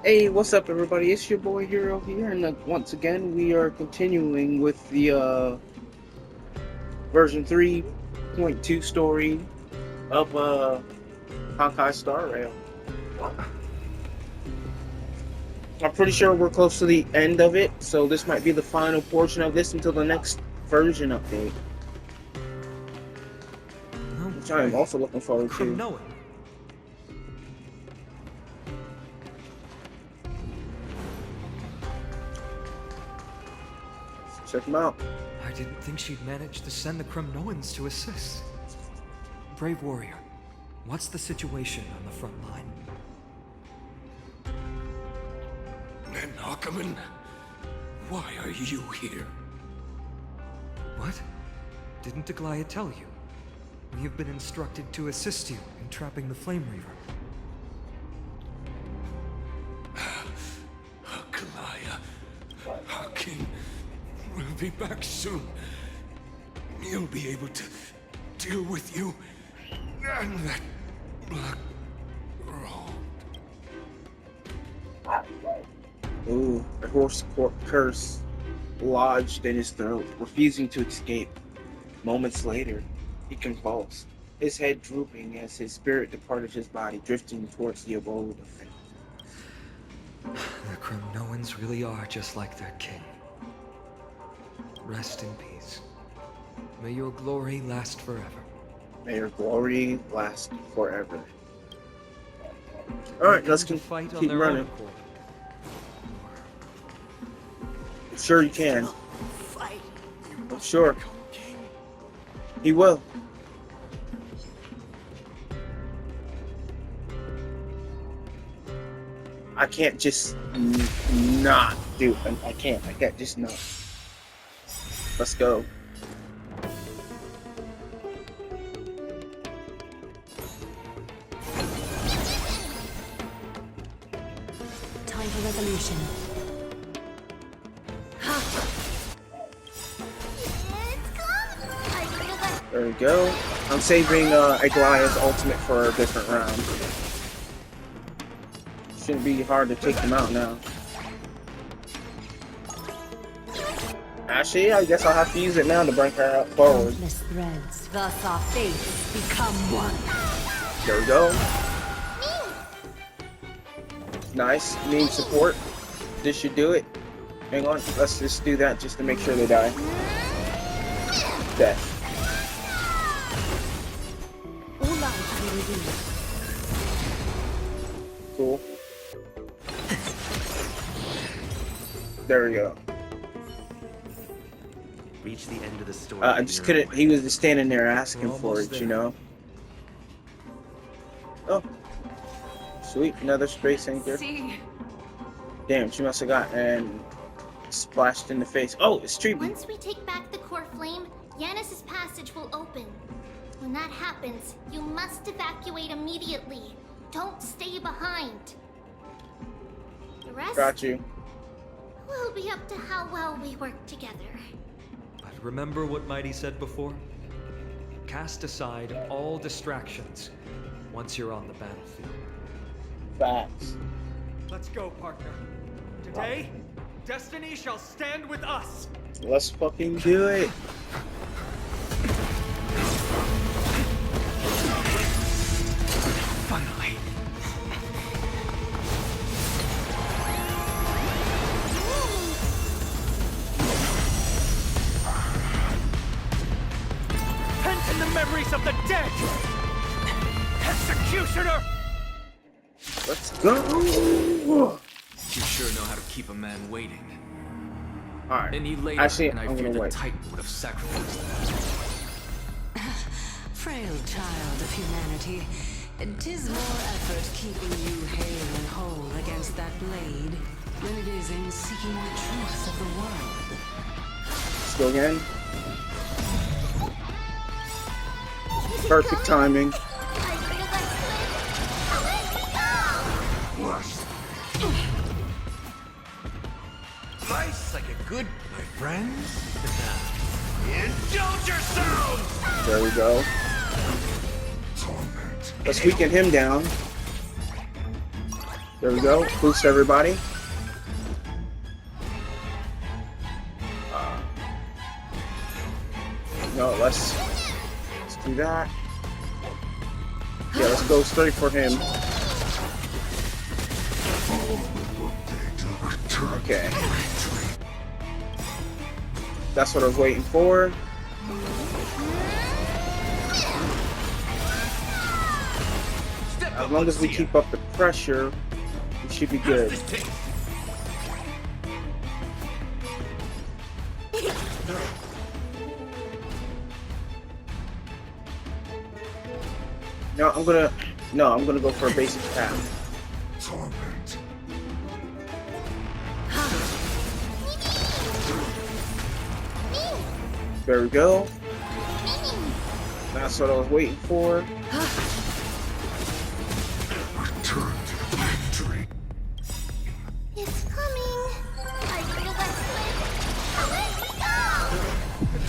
Hey, what's up, everybody? It's your boy Hero here, and once again, we are continuing with the version 3.2 story of Honkai Star Rail. I'm pretty sure we're close to the end of it, so this might be the final portion of this until the next version update, which I am also looking forward to. Check them out. I didn't think she'd manage to send the Kremnoans to assist. Brave warrior, what's the situation on the front line? And Ackerman, why are you here? What? Didn't Aglaya tell you? We have been instructed to assist you in trapping the Flame Reaver. Aglaya, our king will be back soon. He'll be able to deal with you and that black road. Ooh, a horse curse lodged in his throat, refusing to escape. Moments later, he convulsed, his head drooping as his spirit departed his body, drifting towards the abode of fate. The Kremnoans really are just like their king. Rest in peace. May your glory last forever. May your glory last forever. Alright, let's keep running. Sure you can. I'm sure. He will. I can't just not do it. I can't just not. Let's go. Time for resolution. There we go. I'm saving Aglaya's ultimate for a different round. Shouldn't be hard to take them out now. Actually, I guess I'll have to use it now to bring her up forward. Threads. Thus our fates become one. There we go. Nice. Need support. This should do it. Hang on. Let's just do that just to make sure they die. Death. Cool. There we go. Reach the end of the story. I just couldn't. He was just standing there asking for it, you know. Oh, sweet, another space anchor. Damn, she must have got and splashed in the face. Oh, it's Treeby. Once we take back the core flame, Yanis's passage will open. When that happens, you must evacuate immediately. Don't stay behind. The rest Got you. will be up to how well we work together. But remember what Mighty said before? Cast aside all distractions once you're on the battlefield. Facts. Let's go, partner. Today, destiny shall stand with us. Let's fucking do it. Finally. Pent in the memories of the dead. Executioner! Let's go. You sure know how to keep a man waiting. Alright. And you later, Actually, and I I'm fear gonna the wait. Titan would have sacrificed that. Frail child of humanity, 'tis more effort keeping you hale and whole against that blade than it is in seeking the truth of the world. Let's go again. Perfect timing. Nice, like a good, my friends. Indulge yourselves! There we go. Let's weaken him down. There we go. Boost everybody. No, let's do that. Yeah, let's go straight for him. Okay. That's what I was waiting for. As long as we keep up the pressure, we should be good. No, I'm gonna go for a basic attack. There we go. That's what I was waiting for. It's coming. I feel that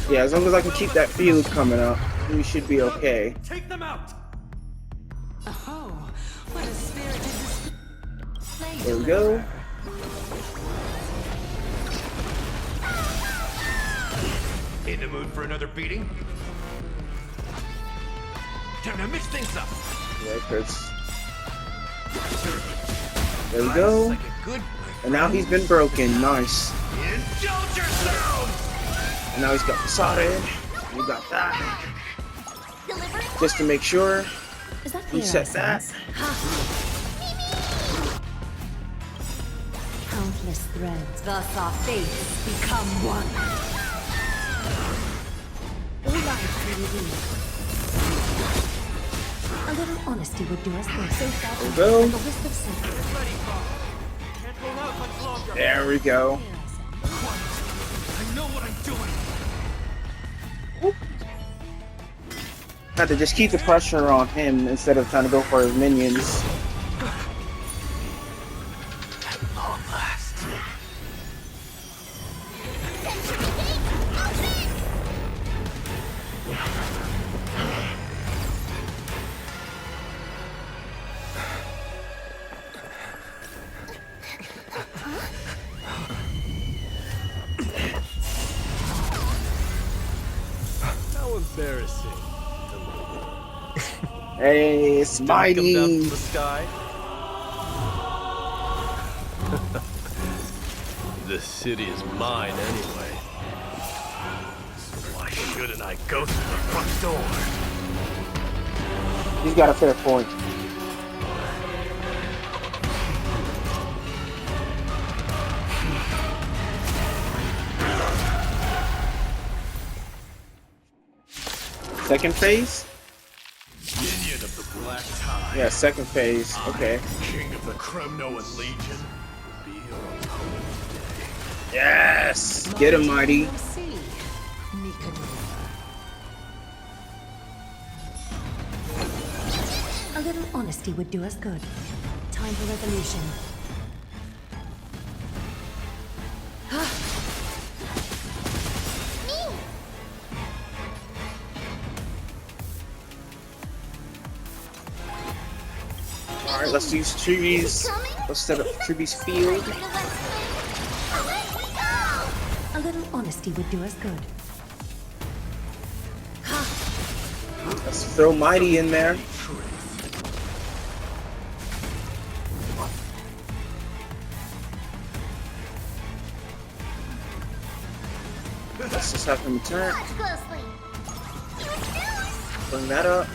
swing. Yeah, as long as I can keep that field coming up, we should be okay. Take them out! Oh, what a spirited display. There we go. In the mood for another beating? Time to mix things up. Yeah, Chris. There we go. Like a good And now he's been broken. Nice. indulge yourselves! And now he's got Poseidon. We got that. Delivery. Just to make sure. Is that Reset that. Countless threads, thus our fates become one. All lives will reveal. A little honesty would do us good. So far There we go. at the risk of sin. Ready, Bob. Can't hold out much longer. There we go. I know what I'm doing. Had to just keep the pressure on him instead of trying to go for his minions. At long last. How embarrassing. Hey, it's Come down from Mighty. the sky. The city is mine anyway. Why shouldn't I go through the front door? He's got a fair point. Second phase? Minion of the Black Tide. Yeah, second phase. Okay. King of the Kremnoan Legion. Be your opponent today. Yes! Get him, Mighty. See, Nicanor. A little honesty would do us good. Time for resolution. Alright, let's use Trivi's. Let's set up Trivi's field. A little honesty would do us good. Let's throw Mighty in there. Let's just have him attack. Watch closely. Bring that up.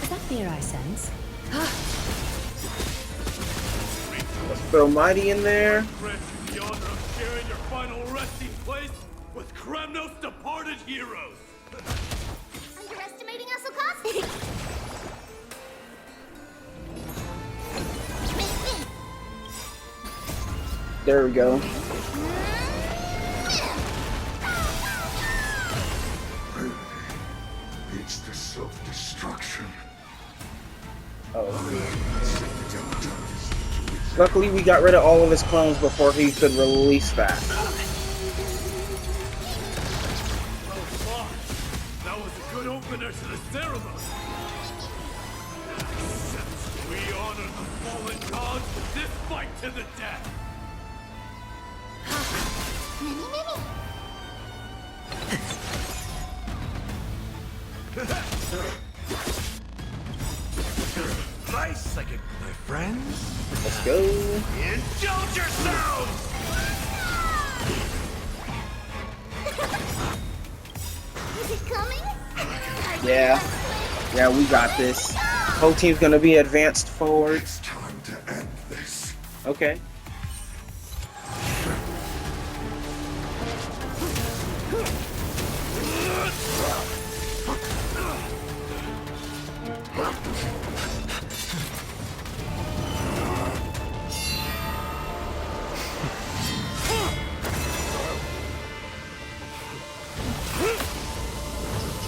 Is that fear I sense? Let's throw Mighty in there. Grant you the honor of sharing your final resting place with Kremnos' departed heroes. Underestimating us will cost you. There we go. It's the self-destruction. Luckily, we got rid of all of his clones before he could release that. That was a good opener to the ceremony. gods this fight to the death! Many, many. Nice, like my friends. Let's go. Indulge yourselves! Is it coming? Yeah. Yeah, we got this. Whole team's gonna be advanced forward. It's time to end this. Okay.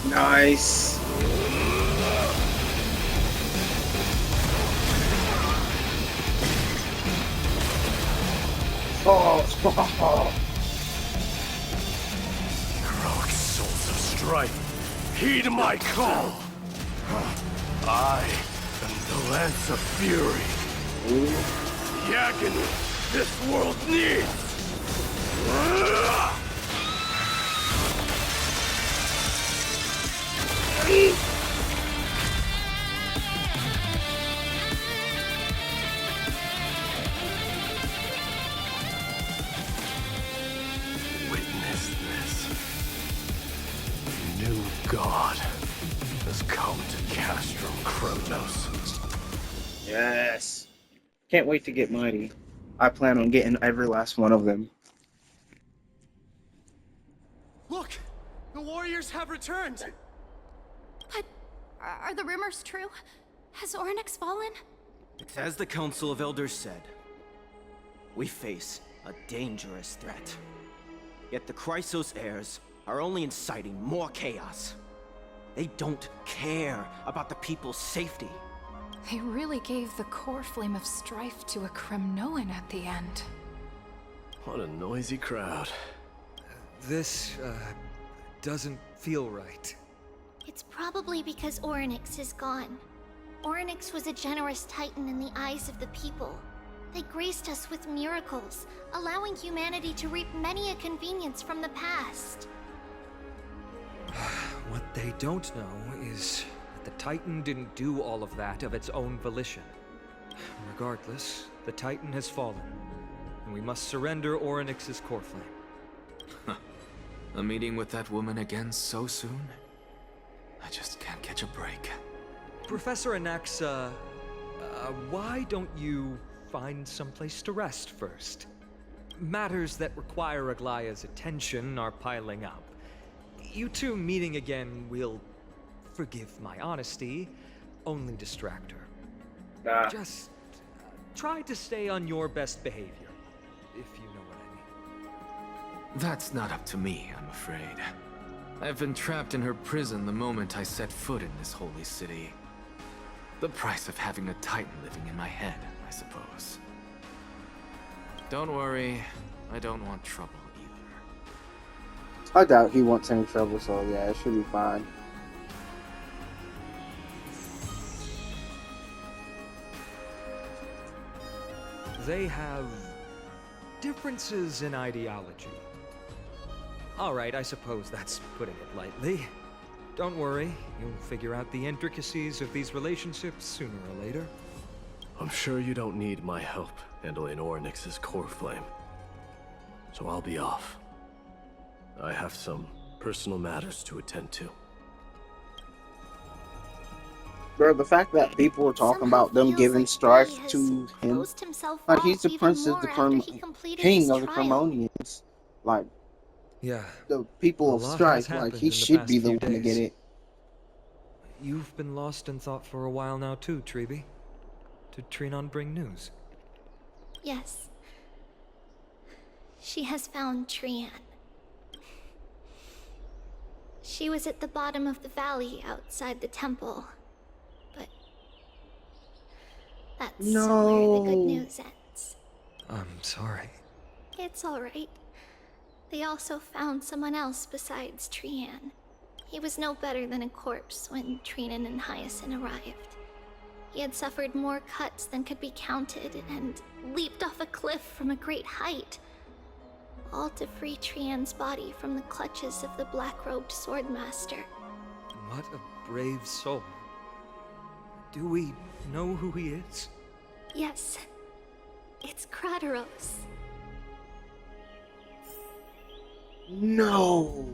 Nice. Oh. Heroic souls of strife, heed my call. I am the Lance of Fury. The agony this world needs. Witness this. New God has come to Castrum Kronos. Yes. Can't wait to get mighty. I plan on getting every last one of them. Look! The warriors have returned! But are the rumors true? Has Oryx fallen? It's as the Council of Elders said. We face a dangerous threat. Yet the Chrysos heirs are only inciting more chaos. They don't care about the people's safety. They really gave the core flame of strife to a Kremnoan at the end. What a noisy crowd. This, doesn't feel right. It's probably because Oryx is gone. Oryx was a generous titan in the eyes of the people. They graced us with miracles, allowing humanity to reap many a convenience from the past. What they don't know is that the Titan didn't do all of that of its own volition. Regardless, the Titan has fallen, and we must surrender Oryx's core flame. A meeting with that woman again so soon? I just can't catch a break. Professor Anaxa, why don't you find someplace to rest first? Matters that require Aglaya's attention are piling up. You two meeting again will, forgive my honesty, only distract her. Just try to stay on your best behavior, if you know what I mean. That's not up to me, I'm afraid. I've been trapped in her prison the moment I set foot in this holy city. The price of having a Titan living in my head, I suppose. Don't worry, I don't want trouble either. I doubt he wants any trouble, so yeah, it should be fine. They have differences in ideology. Alright, I suppose that's putting it lightly. Don't worry, you'll figure out the intricacies of these relationships sooner or later. I'm sure you don't need my help handling Oryx's core flame. So I'll be off. I have some personal matters to attend to. Bro, the fact that people were talking about them giving strife to him, like he's the prince of the king of the Cremonians, like Yeah. the people of strife, like he should be the one to get it. You've been lost in thought for a while now too, Treeby. Did Trinon bring news? Yes. She has found Trian. She was at the bottom of the valley outside the temple. But that's where the good news ends. I'm sorry. It's alright. They also found someone else besides Trian. He was no better than a corpse when Trinan and Hyacinth arrived. He had suffered more cuts than could be counted and leaped off a cliff from a great height, all to free Trian's body from the clutches of the black-robed swordmaster. What a brave soul. Do we know who he is? Yes, it's Crateros. No!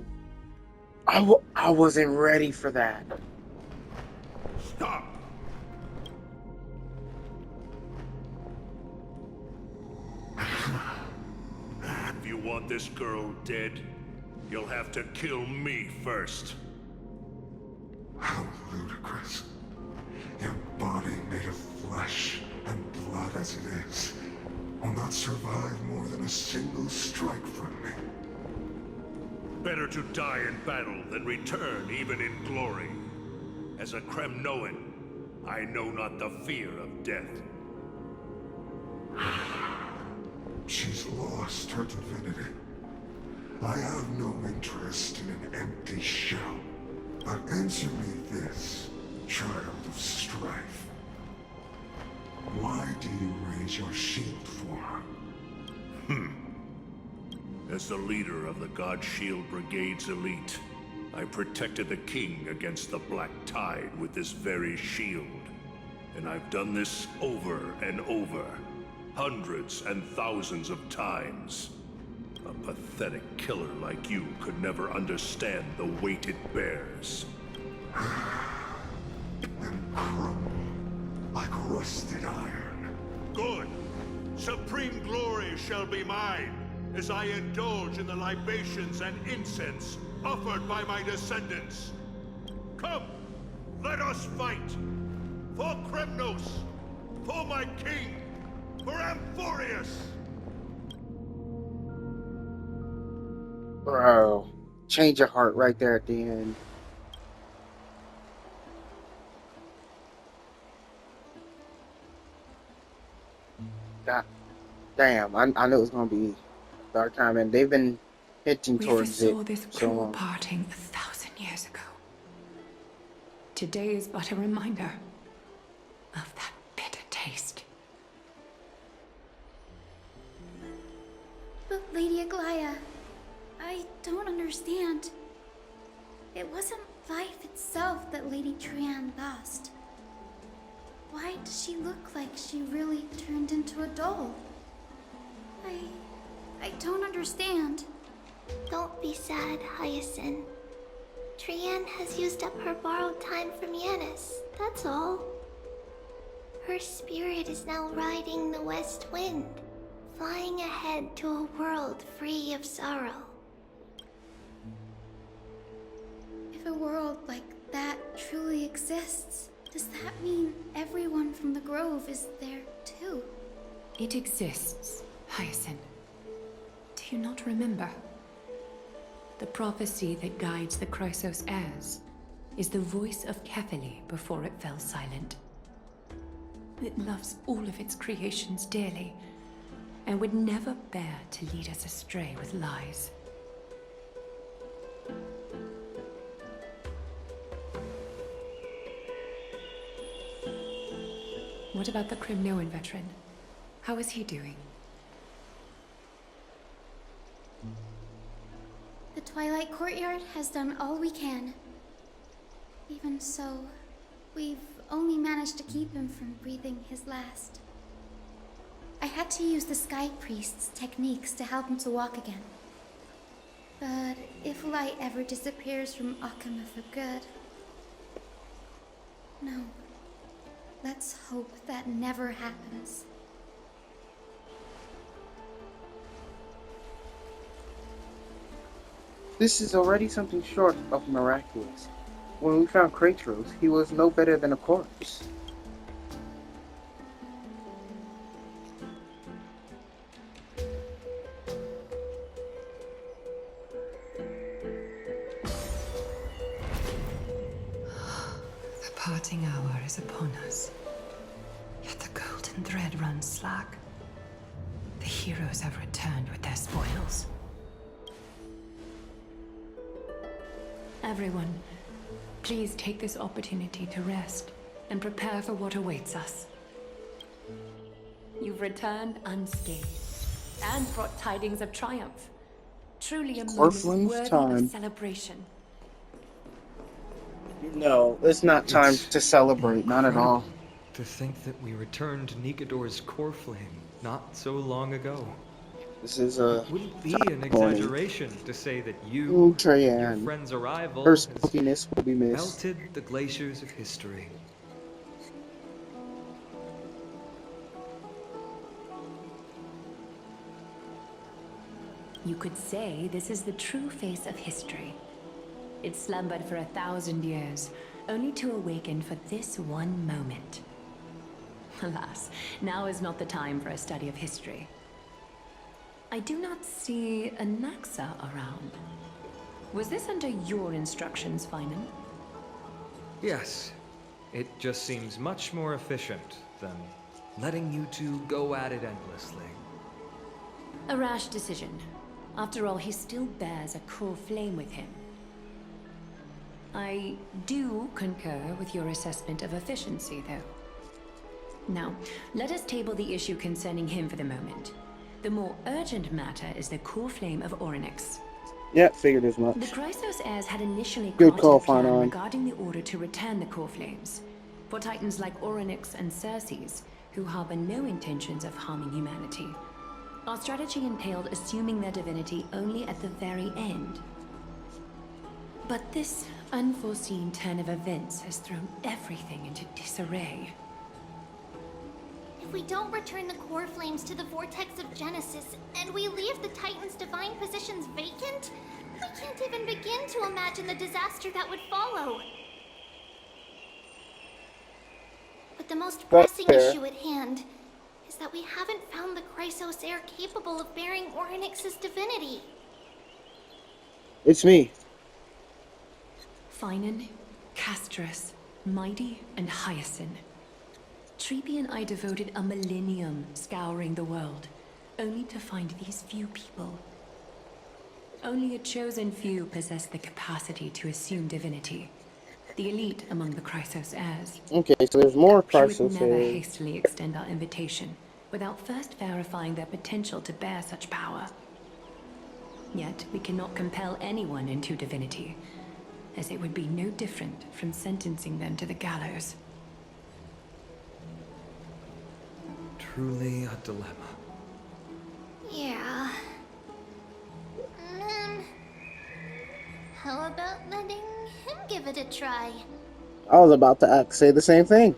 I wasn't ready for that. Stop! If you want this girl dead, you'll have to kill me first. How ludicrous. Your body made of flesh and blood as it is will not survive more than a single strike from me. Better to die in battle than return even in glory. As a Kremnoan, I know not the fear of death. She's lost her divinity. I have no interest in an empty shell. But answer me this, child of strife. Why do you raise your shield for her? As the leader of the God Shield Brigade's elite, I protected the king against the Black Tide with this very shield. And I've done this over and over, hundreds and thousands of times. A pathetic killer like you could never understand the weight it bears. And crumble like rusted iron. Good! Supreme glory shall be mine, as I indulge in the libations and incense offered by my descendants. Come, let us fight! For Kremnos! For my king! For Amphorius! Bro, change your heart right there at the end. God damn, I knew it was gonna be dark time, and they've been hinting We towards foresaw it this so cruel long. parting 1,000 years ago. Today is but a reminder of that bitter taste. But Lady Aglaya, I don't understand. It wasn't life itself that Lady Trian lost. Why does she look like she really turned into a doll? I don't understand. Don't be sad, Hyacinth. Trian has used up her borrowed time from Yanis, that's all. Her spirit is now riding the west wind, flying ahead to a world free of sorrow. If a world like that truly exists, does that mean everyone from the Grove is there too? It exists, Hyacinth. Do you not remember? The prophecy that guides the Chrysos heirs is the voice of Kefili before it fell silent. It loves all of its creations dearly, and would never bear to lead us astray with lies. What about the Kremnoan veteran? How is he doing? The Twilight Courtyard has done all we can. Even so, we've only managed to keep him from breathing his last. I had to use the Sky Priest's techniques to help him to walk again. But if light ever disappears from Akama for good... No. Let's hope that never happens. This is already something short of miraculous. When we found Kratos, he was no better than a corpse. The parting hour is upon us. Yet the golden thread runs slack. The heroes have returned with their spoils. Everyone, please take this opportunity to rest and prepare for what awaits us. You've returned unscathed and brought tidings of triumph. Truly a moment Orphan's worthy time. of celebration. No, it's not time It's to celebrate. Not at all. To think that we returned Nikador's core flame not so long ago. This is a Wouldn't be an morning. exaggeration to say that you, Ooh, your Trayan. friend's arrival, Her has spookiness will be missed. melted the glaciers of history. You could say this is the true face of history. It slumbered for 1,000 years, only to awaken for this one moment. Alas, now is not the time for a study of history. I do not see a Naxa around. Was this under your instructions, Finan? Yes, it just seems much more efficient than letting you two go at it endlessly. A rash decision. After all, he still bears a core flame with him. I do concur with your assessment of efficiency, though. Now, let us table the issue concerning him for the moment. The more urgent matter is the core flame of Orynyx. Yeah, figured as much. The Chrysos heirs had initially Good crafted call, a plan Finan. regarding the order to return the core flames. For titans like Orynyx and Circes, who harbor no intentions of harming humanity. Our strategy entailed assuming their divinity only at the very end. But this unforeseen turn of events has thrown everything into disarray. If we don't return the core flames to the vortex of Genesis, and we leave the Titan's divine positions vacant, we can't even begin to imagine the disaster that would follow. But the most pressing issue at hand is that we haven't found the Chrysos heir capable of bearing Orynyx's divinity. It's me. Finan, Castras, Mighty, and Hyacinth. Treepy and I devoted a millennium scouring the world, only to find these few people. Only a chosen few possess the capacity to assume divinity. The elite among the Chrysos heirs. Okay, so there's more We would Chrysos never heirs. hastily extend our invitation without first verifying their potential to bear such power. Yet we cannot compel anyone into divinity, as it would be no different from sentencing them to the gallows. Truly a dilemma. Yeah. How about letting him give it a try? I was about to say the same thing.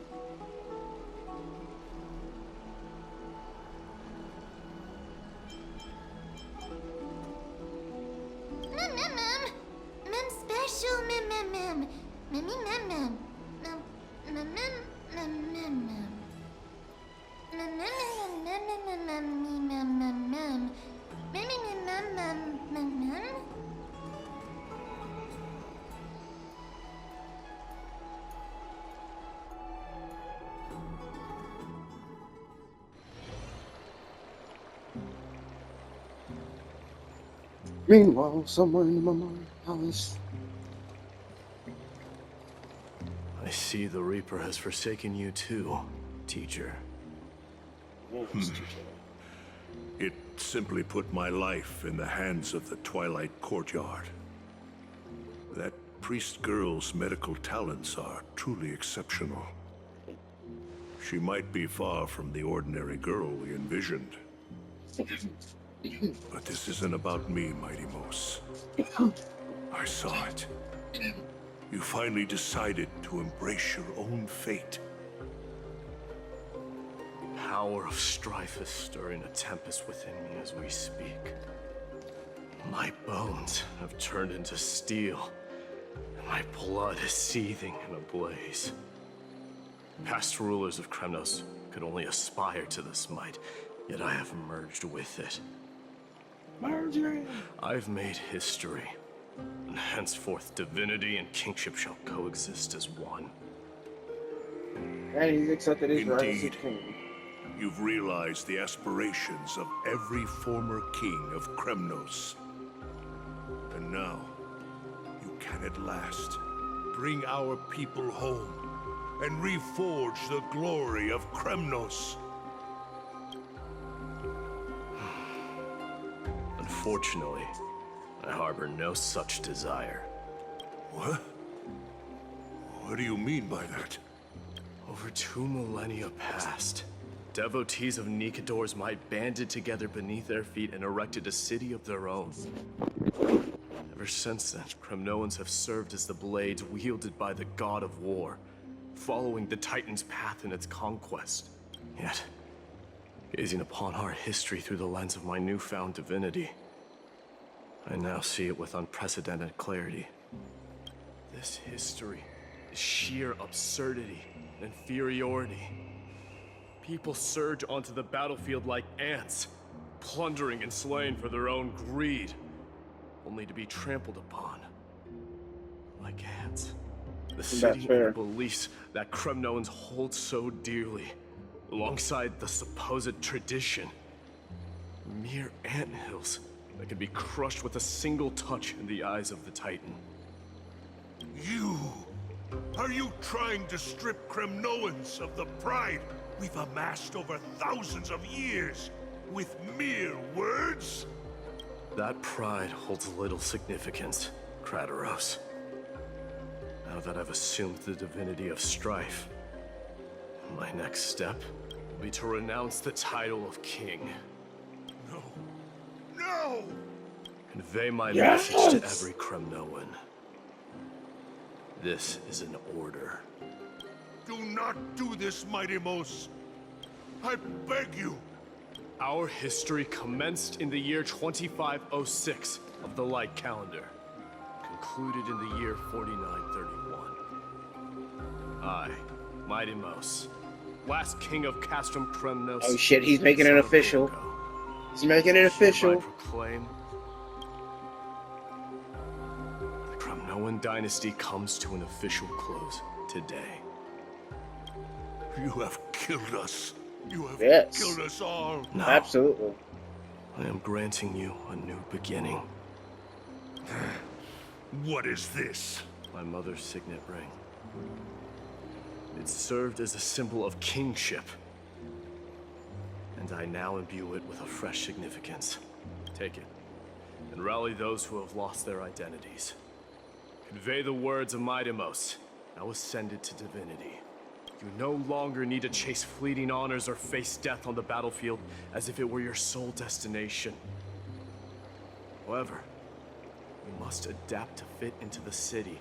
Mem special, mem. Mem. Meanwhile, somewhere in the Memorial Palace. I see the Reaper has forsaken you too, teacher. It simply put my life in the hands of the Twilight Courtyard. That priest girl's medical talents are truly exceptional. She might be far from the ordinary girl we envisioned. But this isn't about me, Mighty Mos. I saw it. You finally decided to embrace your own fate. The power of strife is stirring a tempest within me as we speak. My bones have turned into steel, and my blood is seething in a blaze. Past rulers of Kremnos could only aspire to this might, yet I have merged with it. I've made history, and henceforth divinity and kingship shall coexist as one. And he's accepted his right as a Indeed. king. You've realized the aspirations of every former king of Kremnos. And now, you can at last bring our people home and reforge the glory of Kremnos. Unfortunately, I harbor no such desire. What? What do you mean by that? Over 2 millennia past, devotees of Nikador's might banded together beneath their feet and erected a city of their own. Ever since then, Kremnoans have served as the blades wielded by the god of war, following the Titan's path in its conquest. Yet, gazing upon our history through the lens of my newfound divinity, I now see it with unprecedented clarity. This history is sheer absurdity and inferiority. People surge onto the battlefield like ants, plundering and slaying for their own greed, only to be trampled upon like ants. The city and the beliefs that Kremnoans hold so dearly, alongside the supposed tradition, mere anthills that can be crushed with a single touch in the eyes of the Titan. You! Are you trying to strip Kremnoans of the pride we've amassed over thousands of years with mere words? That pride holds little significance, Krateros. Now that I've assumed the divinity of strife, my next step will be to renounce the title of king. No. No! Convey my message to every Kremnoan. This is an order. Do not do this, Mighty Mos. I beg you. Our history commenced in the year 2506 of the Light Calendar, concluded in the year 4931. I, Mighty Mos, last king of Castrum Kremnos. Oh shit, he's making it official. He's making it official. Proclaim the Kremnoan dynasty comes to an official close today. You have killed us. You have killed us all. No. Absolutely. I am granting you a new beginning. What is this? My mother's signet ring. It served as a symbol of kingship, and I now imbue it with a fresh significance. Take it, and rally those who have lost their identities. Convey the words of Mighty Mos, now ascended to divinity. You no longer need to chase fleeting honors or face death on the battlefield as if it were your sole destination. However, you must adapt to fit into the city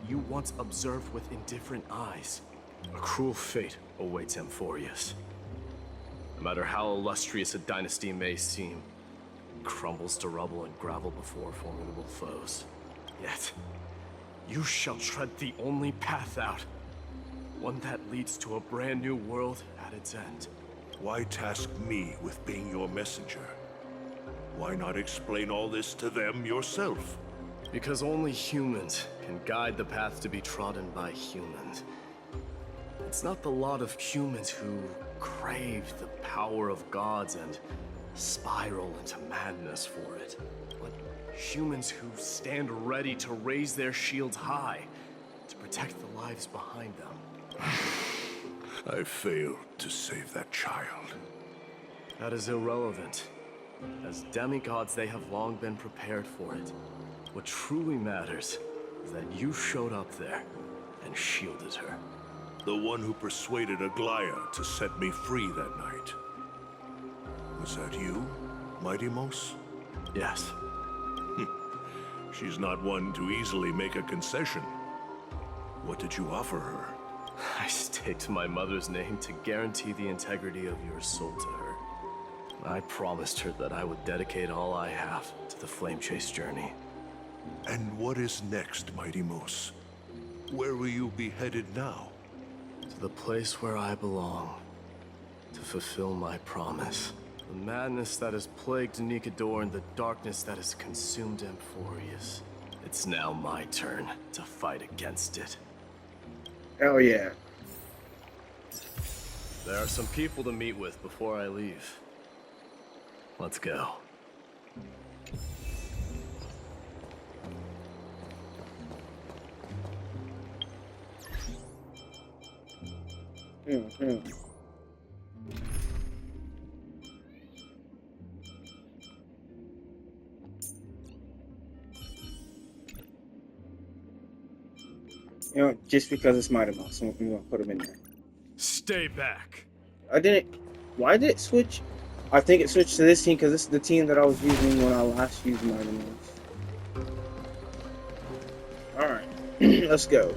you once observed with indifferent eyes. A cruel fate awaits Amphorius. No matter how illustrious a dynasty may seem, it crumbles to rubble and gravel before formidable foes. Yet, you shall tread the only path out. One that leads to a brand new world at its end. Why task me with being your messenger? Why not explain all this to them yourself? Because only humans can guide the path to be trodden by humans. It's not the lot of humans who crave the power of gods and spiral into madness for it, but humans who stand ready to raise their shields high to protect the lives behind them. I failed to save that child. That is irrelevant. As demigods, they have long been prepared for it. What truly matters is that you showed up there and shielded her. The one who persuaded Aglaya to set me free that night. Was that you, Mighty Mos? Yes. She's not one to easily make a concession. What did you offer her? I staked my mother's name to guarantee the integrity of your soul to her. I promised her that I would dedicate all I have to the Flame Chase journey. And what is next, Mighty Mos? Where will you be headed now? To the place where I belong. To fulfill my promise. The madness that has plagued Nikador and the darkness that has consumed Amphorius. It's now my turn to fight against it. Hell yeah. There are some people to meet with before I leave. Let's go. Mm-hmm. You know, just because it's Mighty Mouse, I'm gonna put him in there. Stay back. I didn't. Why did it switch? I think it switched to this team because this is the team that I was using when I last used Mighty Mouse. Alright, let's go.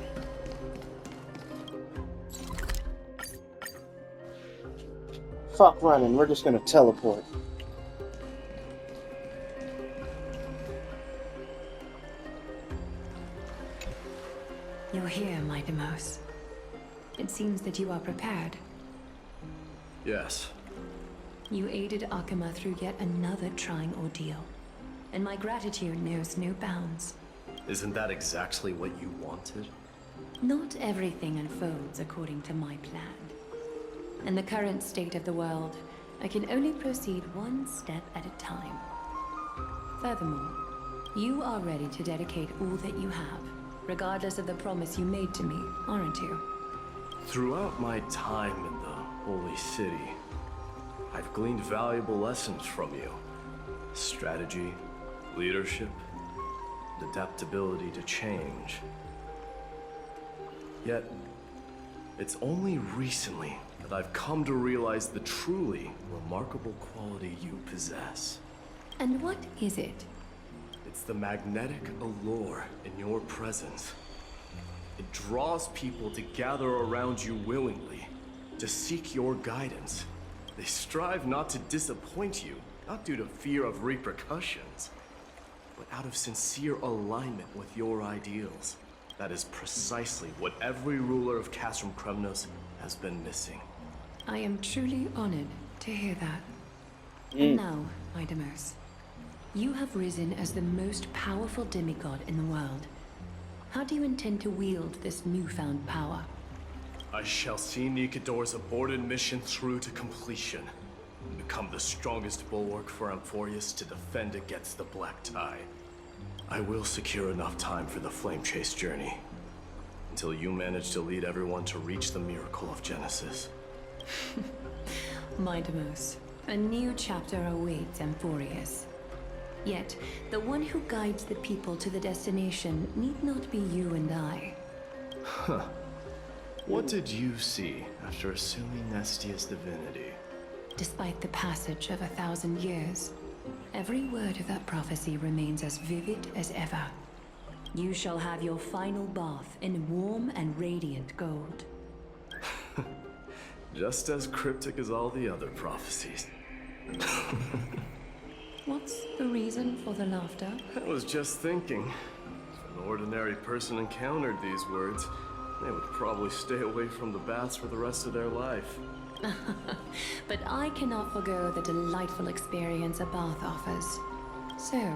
Fuck running, we're just gonna teleport. You're here, Mighty Mouse. It seems that you are prepared. Yes. You aided Akuma through yet another trying ordeal, and my gratitude knows no bounds. Isn't that exactly what you wanted? Not everything unfolds according to my plan. In the current state of the world, I can only proceed one step at a time. Furthermore, you are ready to dedicate all that you have, regardless of the promise you made to me, aren't you? Throughout my time in the Holy City, I've gleaned valuable lessons from you. Strategy, leadership, adaptability to change. Yet, it's only recently that I've come to realize the truly remarkable quality you possess. And what is it? It's the magnetic allure in your presence. It draws people to gather around you willingly, to seek your guidance. They strive not to disappoint you, not due to fear of repercussions, but out of sincere alignment with your ideals. That is precisely what every ruler of Castrum Kremnos has been missing. I am truly honored to hear that. And now, Idamos, you have risen as the most powerful demigod in the world. How do you intend to wield this newfound power? I shall see Nikador's aborted mission through to completion, and become the strongest bulwark for Amphorius to defend against the Black Tide. I will secure enough time for the Flame Chase journey, until you manage to lead everyone to reach the miracle of Genesis. Idamos, a new chapter awaits Amphorius. Yet, the one who guides the people to the destination need not be you and I. Huh. What did you see after assuming Nestia's divinity? Despite the passage of 1,000 years, every word of that prophecy remains as vivid as ever. You shall have your final bath in warm and radiant gold. Just as cryptic as all the other prophecies. What's the reason for the laughter? I was just thinking, if an ordinary person encountered these words, they would probably stay away from the baths for the rest of their life. But I cannot forgo the delightful experience a bath offers. So,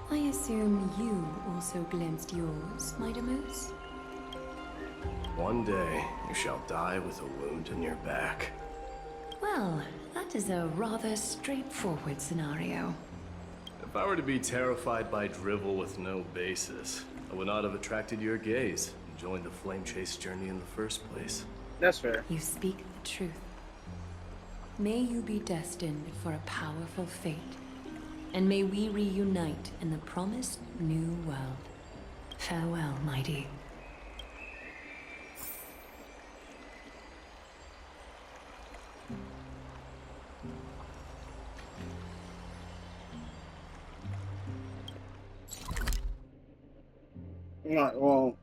I assume you also glimpsed yours, Idamos? One day, you shall die with a wound in your back. Well, that is a rather straightforward scenario. If I were to be terrified by drivel with no basis, I would not have attracted your gaze and joined the Flame Chase journey in the first place. That's fair. You speak the truth. May you be destined for a powerful fate, and may we reunite in the promised new world. Farewell, mighty. Alright, well.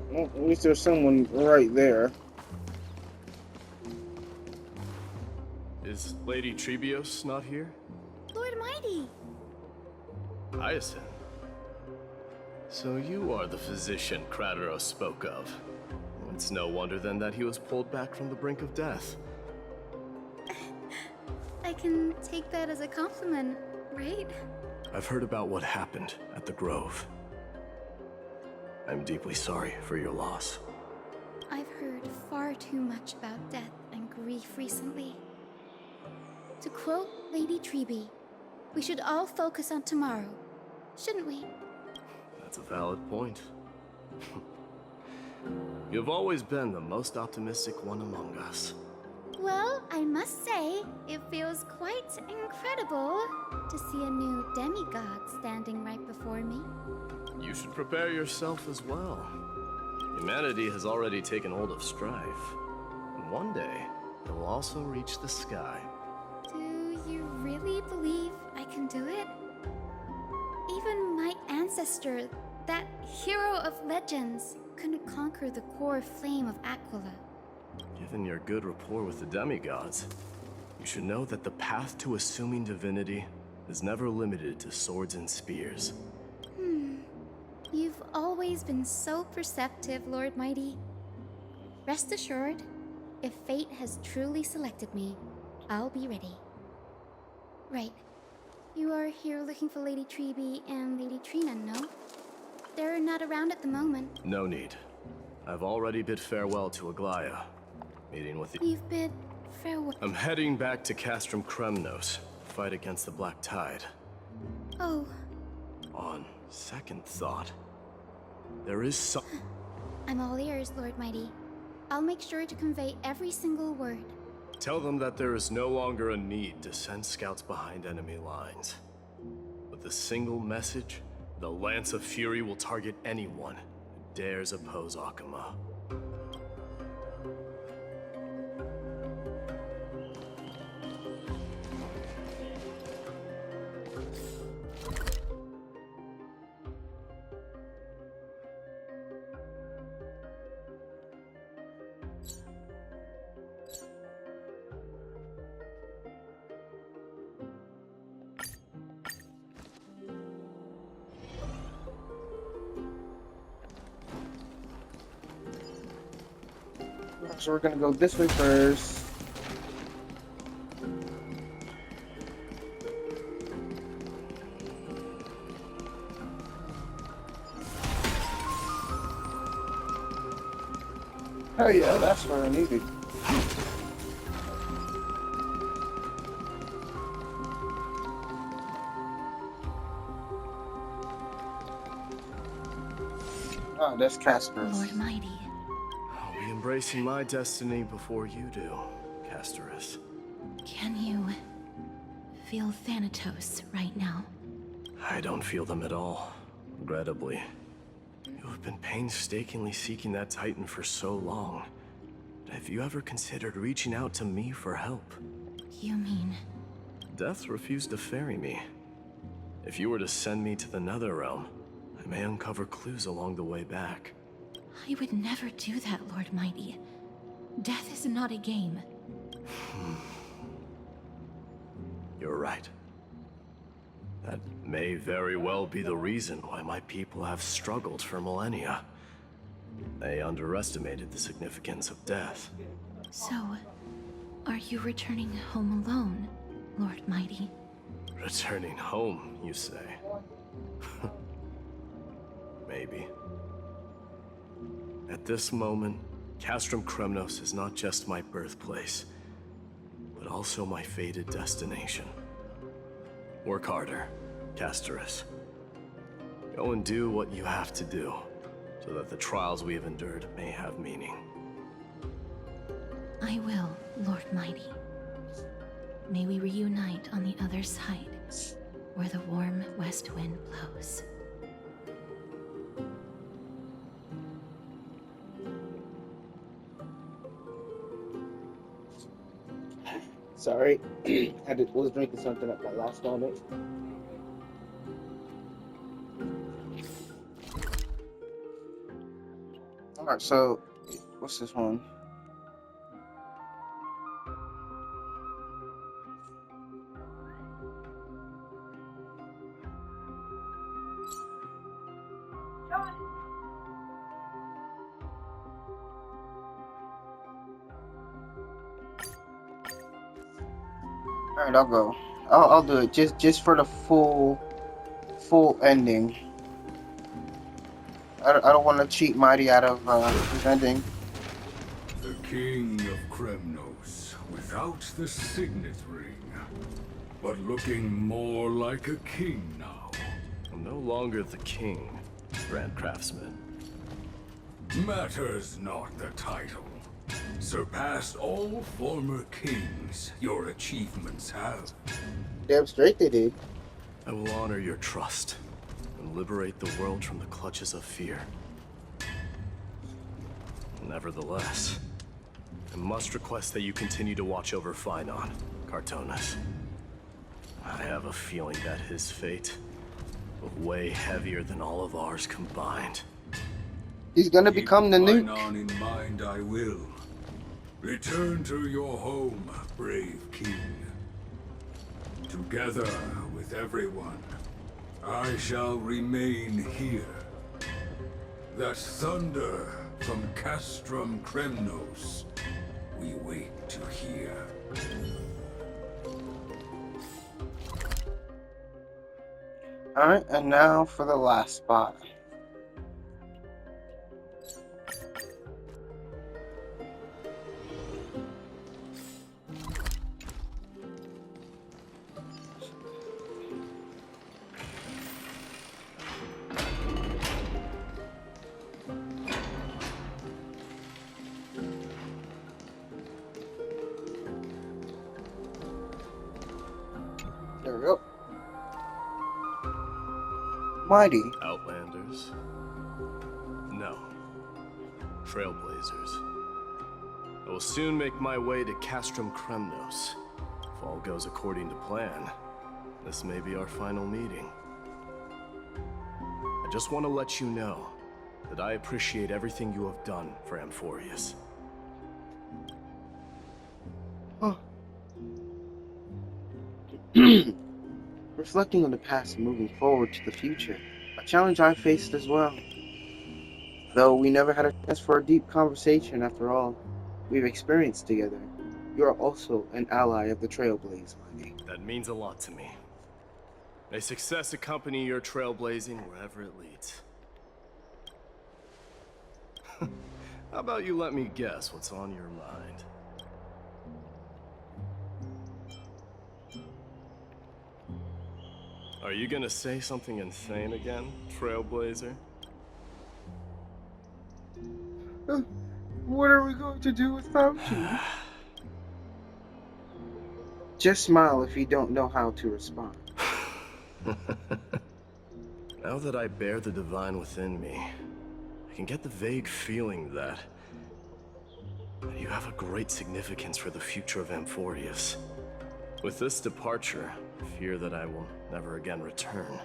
Well, at least there's someone right there. Is Lady Trebios not here? Lord Mighty! Hyacinth. So you are the physician Krateros spoke of. It's no wonder then that he was pulled back from the brink of death. I can take that as a compliment, right? I've heard about what happened at the Grove. I'm deeply sorry for your loss. I've heard far too much about death and grief recently. To quote Lady Treby, we should all focus on tomorrow, shouldn't we? That's a valid point. You've always been the most optimistic one among us. Well, I must say, it feels quite incredible to see a new demigod standing right before me. You should prepare yourself as well. Humanity has already taken hold of strife. And one day, it will also reach the sky. Do you really believe I can do it? Even my ancestor, that hero of legends, couldn't conquer the core flame of Aquila. Given your good rapport with the demigods, you should know that the path to assuming divinity is never limited to swords and spears. You've always been so perceptive, Lord Mighty. Rest assured, if fate has truly selected me, I'll be ready. Right. You are here looking for Lady Treby and Lady Trina, no? They're not around at the moment. No need. I've already bid farewell to Aglaya. Meeting with the... You've bid farewell. I'm heading back to Castrum Kremnos, fight against the Black Tide. Oh. On second thought, there is some... I'm all ears, Lord Mighty. I'll make sure to convey every single word. Tell them that there is no longer a need to send scouts behind enemy lines. With a single message, the Lance of Fury will target anyone who dares oppose Akuma. So we're gonna go this way first. Oh yeah, that's what I needed. Oh, that's Casper. Lord Mighty. I'll be embracing my destiny before you do, Castorus. Can you feel Thanatos right now? I don't feel them at all, regrettably. You have been painstakingly seeking that Titan for so long. Have you ever considered reaching out to me for help? You mean... Death refused to ferry me. If you were to send me to the Netherrealm, I may uncover clues along the way back. I would never do that, Lord Mighty. Death is not a game. You're right. That may very well be the reason why my people have struggled for millennia. They underestimated the significance of death. So, are you returning home alone, Lord Mighty? Returning home, you say? Maybe. At this moment, Castrum Kremnos is not just my birthplace, but also my fated destination. Work harder, Castorus. Go and do what you have to do, so that the trials we have endured may have meaning. I will, Lord Mighty. May we reunite on the other side, where the warm west wind blows. Sorry, was drinking something at my last moment. Alright, so what's this one? Alright, I'll go. I'll do it just for the full ending. I don't want to cheat Mighty out of his ending. The King of Kremnos, without the signet ring, but looking more like a king now. I'm no longer the king, Grand Craftsman. Matters not the title. Surpassed all former kings your achievements have. Damn straight they did. I will honor your trust and liberate the world from the clutches of fear. Nevertheless, I must request that you continue to watch over Phainon, Cartonis. I have a feeling that his fate will weigh heavier than all of ours combined. He's gonna become the nuke. Phainon in mind I will. Return to your home, brave king. Together with everyone, I shall remain here. That thunder from Castrum Kremnos we wait to hear. Alright, and now for the last spot. There we go. Mighty. Outlanders? No. Trailblazers. I will soon make my way to Castrum Kremnos. If all goes according to plan, this may be our final meeting. I just want to let you know that I appreciate everything you have done for Amphorius. Huh. Reflecting on the past and moving forward to the future, a challenge I faced as well. Though we never had a chance for a deep conversation after all we've experienced together, you are also an ally of the Trailblaze, Mighty. That means a lot to me. May success accompany your trailblazing wherever it leads. How about you let me guess what's on your mind? Are you gonna say something insane again, Trailblazer? What are we going to do without you? Just smile if you don't know how to respond. Now that I bear the divine within me, I can get the vague feeling that you have a great significance for the future of Amphorius. With this departure, I fear that I will never again return.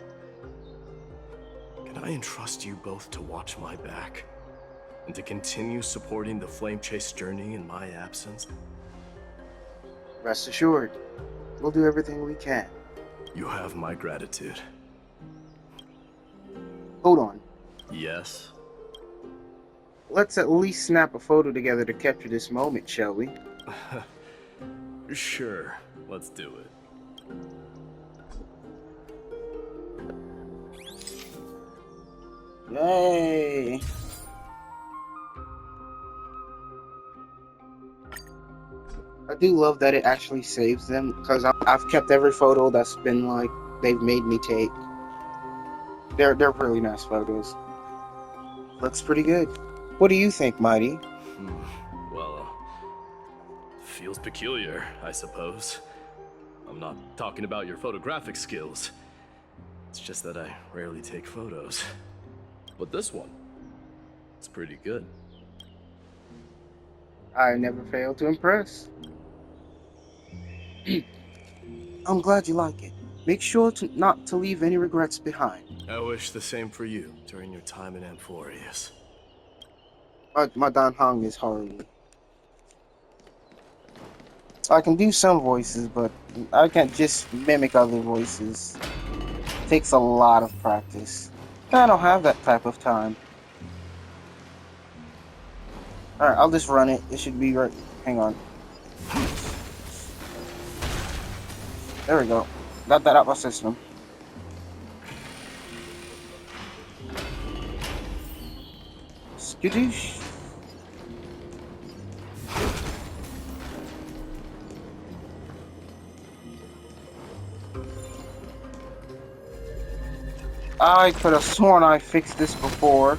Can I entrust you both to watch my back? And to continue supporting the Flame Chase journey in my absence? Rest assured, we'll do everything we can. You have my gratitude. Hold on. Yes? Let's at least snap a photo together to capture this moment, shall we? Sure, let's do it. Yay! I do love that it actually saves them, because I've kept every photo that's been like they've made me take. They're really nice photos. Looks pretty good. What do you think, Mighty? Well, feels peculiar, I suppose. I'm not talking about your photographic skills. It's just that I rarely take photos. But this one, it's pretty good. I never fail to impress. I'm glad you like it. Make sure not to leave any regrets behind. I wish the same for you during your time in Amphorius. My Dan Hong is horrible. I can do some voices, but I can't just mimic other voices. It takes a lot of practice. I don't have that type of time. Alright, I'll just run it. It should be right. Hang on. There we go. Got that out my system. Skadoosh. I could have sworn I fixed this before.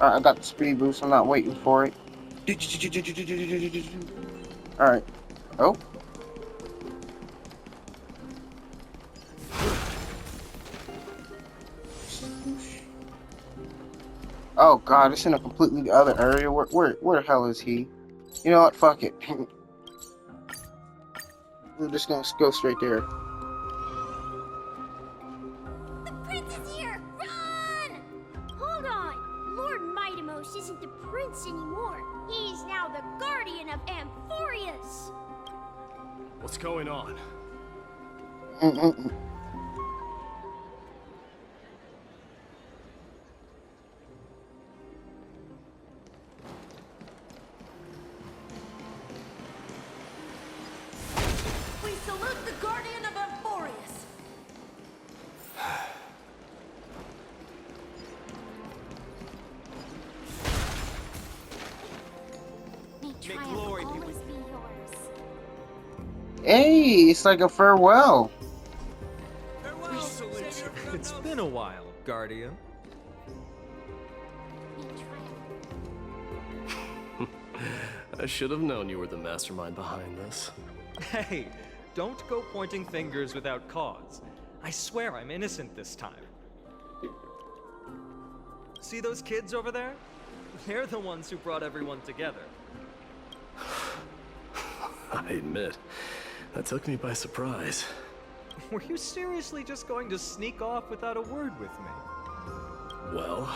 I got the speed boost. I'm not waiting for it. Alright. Oh. Oh god, it's in a completely other area. Where the hell is he? You know what? Fuck it. We're just gonna go straight there. The prince is here! Run! Hold on! Lord Mightimos isn't the prince anymore. He's now the guardian of Amphorius. What's going on? We salute the guardian of Amphorius. May triumph always be yours. Hey, it's like a farewell. It's been a while, Guardian. I should have known you were the mastermind behind this. Hey, don't go pointing fingers without cause. I swear I'm innocent this time. See those kids over there? They're the ones who brought everyone together. I admit, that took me by surprise. Were you seriously just going to sneak off without a word with me? Well,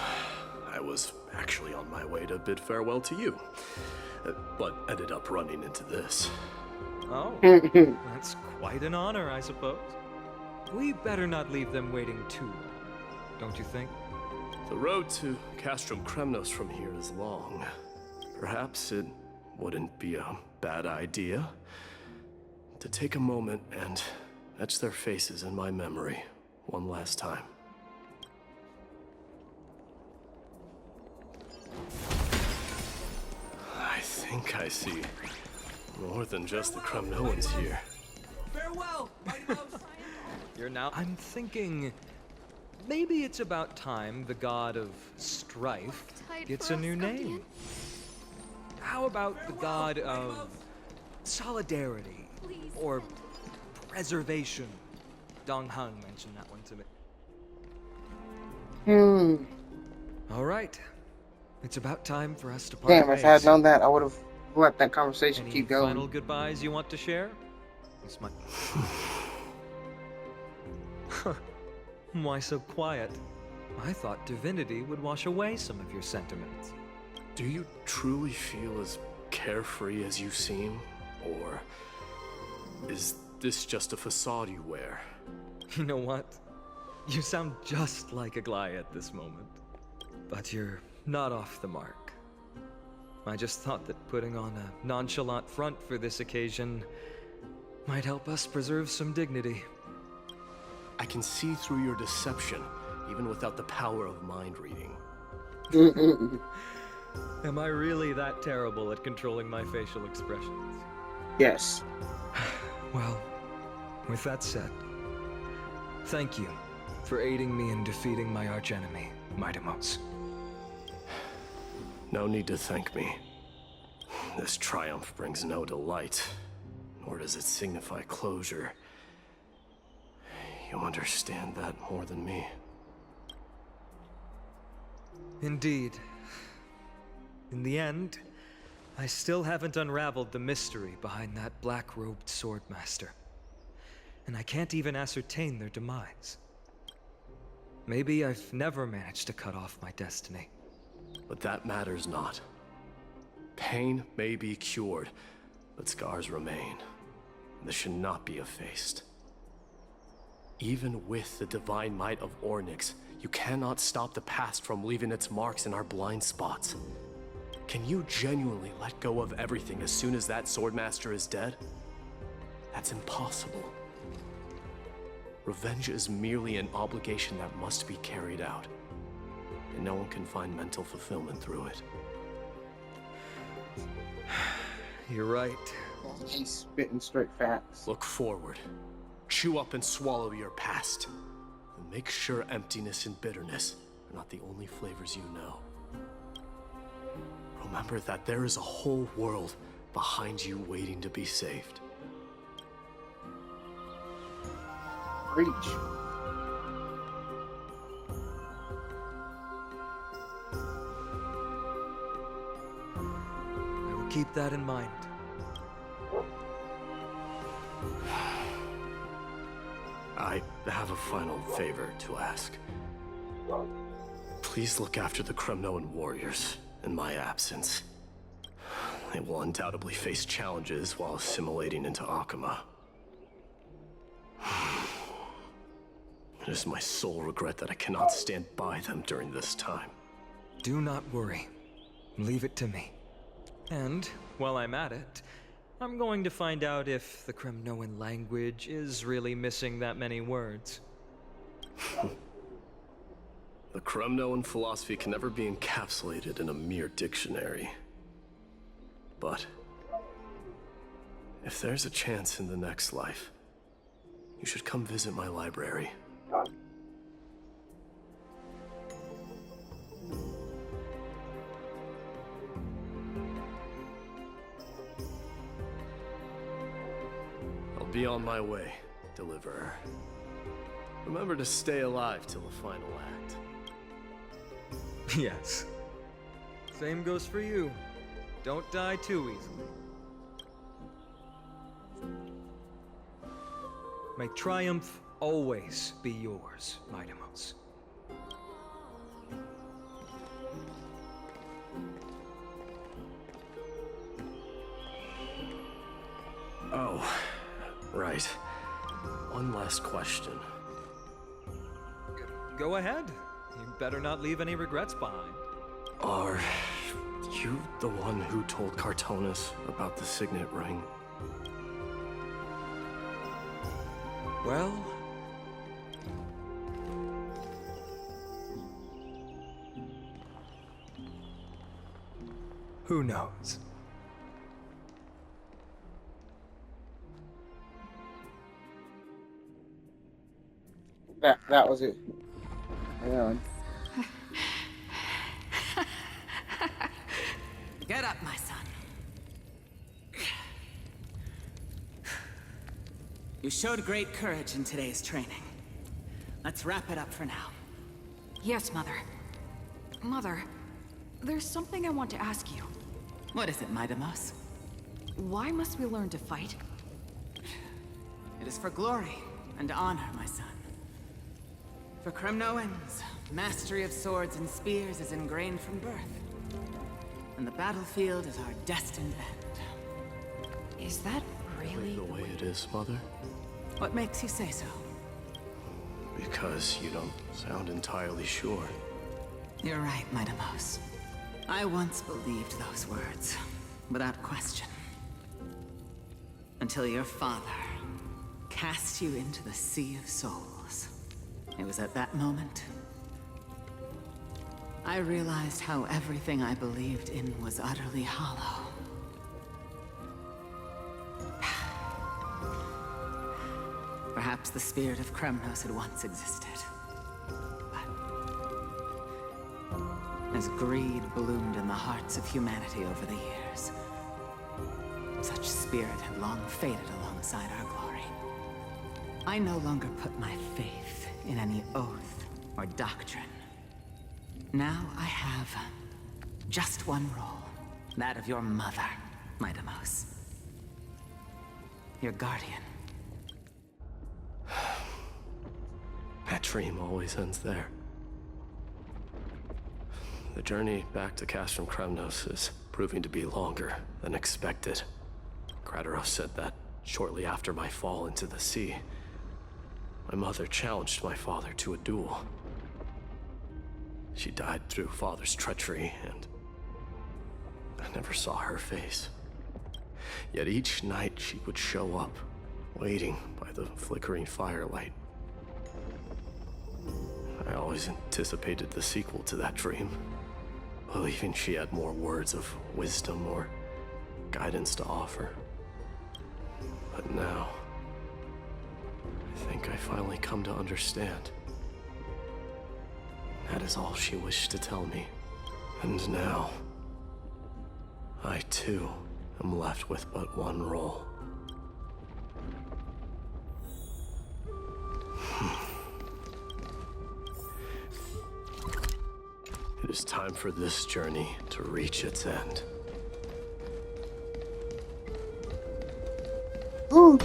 I was actually on my way to bid farewell to you, but ended up running into this. Oh, that's quite an honor, I suppose. We better not leave them waiting too long, don't you think? The road to Castrum Kremnos from here is long. Perhaps it wouldn't be a bad idea to take a moment and etch their faces in my memory one last time. I think I see more than just the Kremnoans here. Farewell, I'm thinking maybe it's about time the god of strife gets a new name. How about the god of solidarity or preservation? Dong Hung mentioned that one to me. All right. It's about time for us to part Damn, ways. if I had known that, I would have let that conversation Any keep going. final goodbyes you want to share? This might... Why so quiet? I thought divinity would wash away some of your sentiments. Do you truly feel as carefree as you seem? Or is this just a facade you wear? You know what? You sound just like Aglaia at this moment. But you're not off the mark. I just thought that putting on a nonchalant front for this occasion might help us preserve some dignity. I can see through your deception, even without the power of mind reading. Am I really that terrible at controlling my facial expressions? Yes. Well, with that said, thank you for aiding me in defeating my archenemy, Mightimos. No need to thank me. This triumph brings no delight, nor does it signify closure. You understand that more than me. Indeed. In the end, I still haven't unraveled the mystery behind that black-robed swordmaster. And I can't even ascertain their demise. Maybe I've never managed to cut off my destiny. But that matters not. Pain may be cured, but scars remain. This should not be effaced. Even with the divine might of Ornyx, you cannot stop the past from leaving its marks in our blind spots. Can you genuinely let go of everything as soon as that swordmaster is dead? That's impossible. Revenge is merely an obligation that must be carried out. and no one can find mental fulfillment through it. You're right. He's spitting straight facts. Look forward. Chew up and swallow your past. And make sure emptiness and bitterness are not the only flavors you know. Remember that there is a whole world behind you waiting to be saved. Preach. I will keep that in mind. I have a final favor to ask. Please look after the Kremnoan warriors in my absence. They will undoubtedly face challenges while assimilating into Akama. It is my sole regret that I cannot stand by them during this time. Do not worry. Leave it to me. And, while I'm at it, I'm going to find out if the Kremnoan language is really missing that many words. The Kremnoan philosophy can never be encapsulated in a mere dictionary. But if there's a chance in the next life, you should come visit my library. I'll be on my way, Deliverer. Remember to stay alive till the final act. Yes. Same goes for you. Don't die too easily. May triumph always be yours, Midamos. Oh, right. One last question. Go ahead. You better not leave any regrets behind. Are you the one who told Cartonis about the signet ring? Well... who knows? That was it. Hang on. Get up, my son. You showed great courage in today's training. Let's wrap it up for now. Yes, Mother. Mother, there's something I want to ask you. What is it, Midamos? Why must we learn to fight? It is for glory and honor, my son. For Kremnoans, mastery of swords and spears is ingrained from birth. And the battlefield is our destined end. Is that really the way it is, Mother? What makes you say so? Because you don't sound entirely sure. You're right, Midamos. I once believed those words, without question. Until your father cast you into the Sea of Souls. It was at that moment I realized how everything I believed in was utterly hollow. Perhaps the spirit of Kremnos had once existed. But as greed bloomed in the hearts of humanity over the years, such spirit had long faded alongside our glory. I no longer put my faith in any oath or doctrine. Now I have just one role, that of your mother, Midamos. Your guardian. That dream always ends there. The journey back to Castrum Kremnos is proving to be longer than expected. Kratos said that shortly after my fall into the sea, my mother challenged my father to a duel. She died through father's treachery, and I never saw her face. Yet each night she would show up, waiting by the flickering firelight. I always anticipated the sequel to that dream, believing she had more words of wisdom or guidance to offer. But now, I think I finally come to understand. That is all she wished to tell me. And now, I too am left with but one role. It is time for this journey to reach its end. Ooh,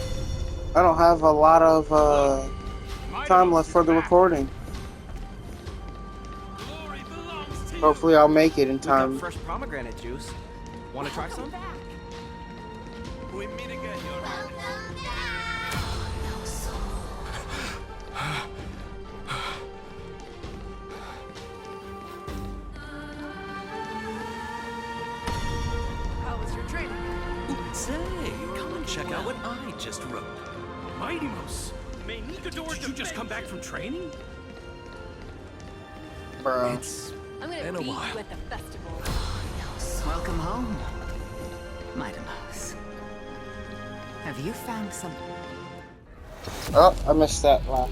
I don't have a lot of time left for the recording. Hopefully I'll make it in time. We got fresh pomegranate juice. Want to try some? We meet again, Your How was your training? Say, come and check out what I just wrote. Mighty Mouse, did you just come back from training? Bruh. It's I'm been gonna a beat while. you at the festival. Welcome home, Mighty Mouse. Have you found some... Oh, I missed that last one.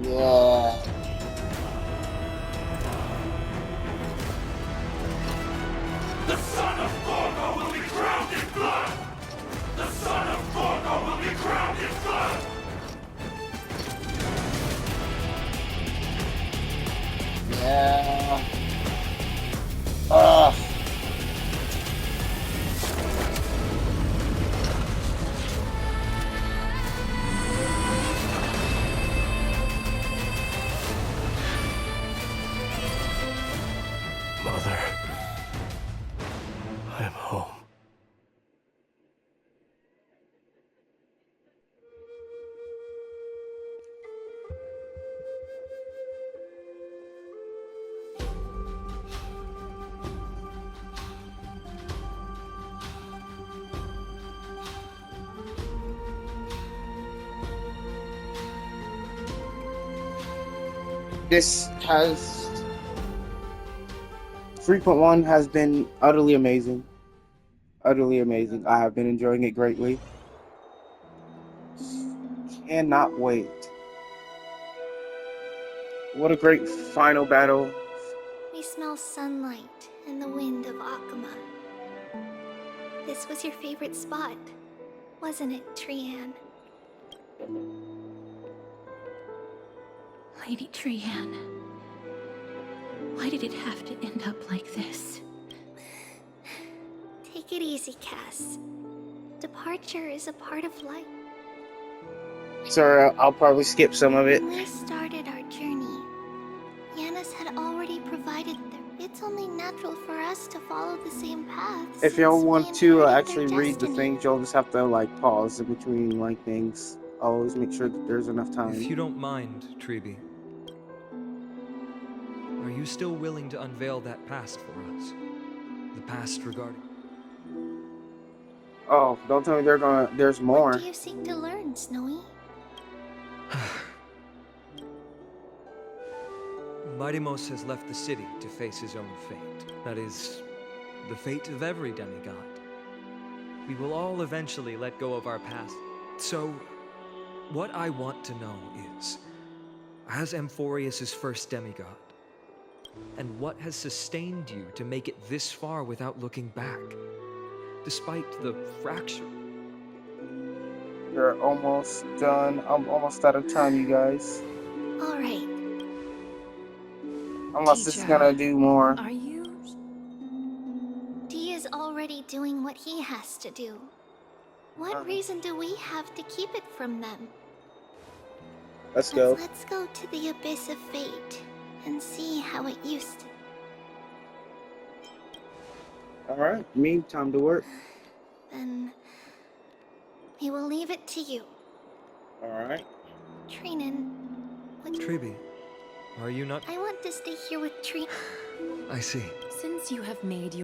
Yeah. The son of Gorgo will be crowned in blood! The son of Gorgo will be crowned in blood! Yeah. Ugh. Mother, I'm home. This has 3.1 has been utterly amazing. Utterly amazing. I have been enjoying it greatly. Cannot wait. What a great final battle. We smell sunlight and the wind of Akuma. This was your favorite spot, wasn't it, Trianne? Lady Trianne, why did it have to end up like this? Take it easy, Cass. Departure is a part of life. Sorry, I'll probably skip some of it. When we started our journey, Yanis had already provided it's only natural for us to follow the same path. If y'all since we want to inherited actually their read the destiny. things, you'll just have to like pause in between like things. I'll always make sure that there's enough time. If you don't mind, Treeby, are you still willing to unveil that past for us? The past regarding... Oh, don't tell me there's more. What do you seek to learn, Snowy? Mighty-Mos has left the city to face his own fate. That is, the fate of every demigod. We will all eventually let go of our past. So, what I want to know is, as Amphorius' first demigod, and what has sustained you to make it this far without looking back, despite the fracture? You're almost done. I'm almost out of time, you guys. Alright. Unless it's gonna do more. Are you? D is already doing what he has to do. What reason do we have to keep it from them? Let's go. Let's go to the abyss of fate and see how it used to. Alright, me, time to work. Then we will leave it to you. Alright. Trinan, what? Treeby, are you not... I want to stay here with Trinan. I see. Since you have made your